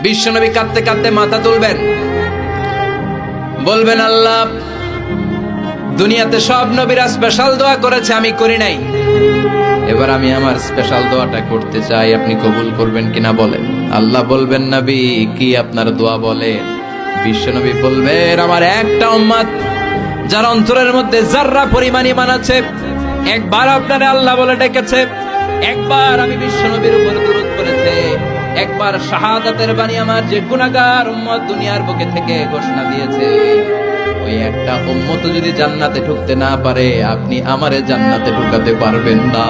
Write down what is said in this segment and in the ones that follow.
বিশ্বনবী কাঁদতে কাঁদতে মাথা তুলবেন, বলবেন আল্লাহ, দুনিয়াতে সব নবীরা স্পেশাল দোয়া করেছে, আমি করি নাই, এবার আমি আমার স্পেশাল দোয়াটা করতে চাই, আপনি কবুল করবেন কিনা বলেন। আল্লাহ বলবেন, নবী কি আপনার দোয়া বলেন? বিশ্বনবী বলবেন, আমার একটা উম্মত যার অন্তরের মধ্যে যাররা পরিমাণ ঈমান আছে, একবার আপনারে আল্লাহ বলে ডেকেছে, একবার আমি বিশ্বনবীর উপর দুরূদ পড়েছে, একবার শাহাদাতের বাণী আমার যে গুনাহগার উম্মত দুনিয়ার বুকে থেকে ঘোষণা দিয়েছে, ওই একটা উম্মত যদি জান্নাতে ঢুকতে না পারে, আপনি আমারে জান্নাতে ঢুকাতে পারবেন না।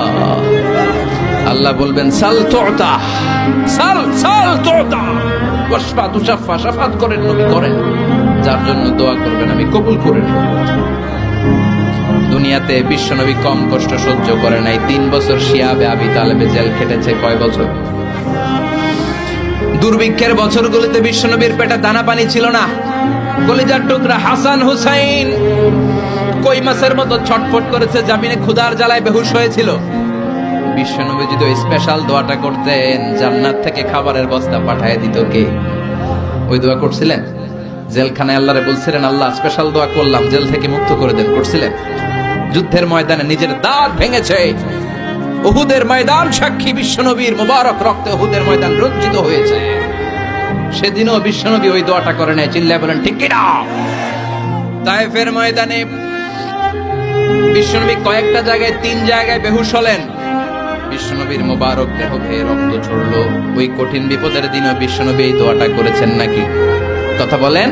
আল্লাহ বলবেন, সাল তুতা, সাল সাল তুতা, ওয়াশফা তুশাফা, শাফাত করেন নবী করেন, যার জন্য দোয়া করবেন আমি কবুল করে নেব। দুনিয়াতে বিশ্বনবী কম কষ্ট সহ্য করে নাই। 3 বছর শিয়াবে আবি তালেবে জেল খেটেছে। কয় বছর? দুর্ভিক্ষের বছরগুলিতে বিশ্বনবীর পেটে দানা পানি ছিল না। কলিজার টুকরা হাসান হুসাইন কই মাছের মতো ছটফট করেছে, জামিনে ক্ষুধার জ্বালায় বেহুশ হয়েছিল। বিশ্বনবী যদি ওই স্পেশাল দোয়াটা করতেন, জান্নাত থেকে খাবারের বস্তা পাঠিয়ে দিত কে? ওই দোয়া করছিলেন? জেলখানায় আল্লাহরে বলছিলেন, আল্লাহ স্পেশাল দোয়া করলাম, জেল থেকে মুক্ত করে দেন, করছিলেন? যুদ্ধের ময়দানে নিজের দাঁত ভেঙেছে, উহুদের ময়দান সাক্ষী, বিশ্বনবীর মুবারক রক্তে উহুদের ময়দান রঞ্জিত হয়েছে। সেদিনও বিশ্বনবী ওই দোয়াটা করে নাই। চিল্লায় বলেন ঠিক কিনা? তায়েফের ময়দানে বিশ্বনবী কয়েকটা জায়গায়, 3 জায়গায় বেহুশ হলেন। বিশ্বনবীর মুবারক দেহ বেয়ে রক্ত ঝরলো। ওই কঠিন বিপদের দিনও বিশ্বনবী এই দোয়াটা করেছেন নাকি? কথা বলেন।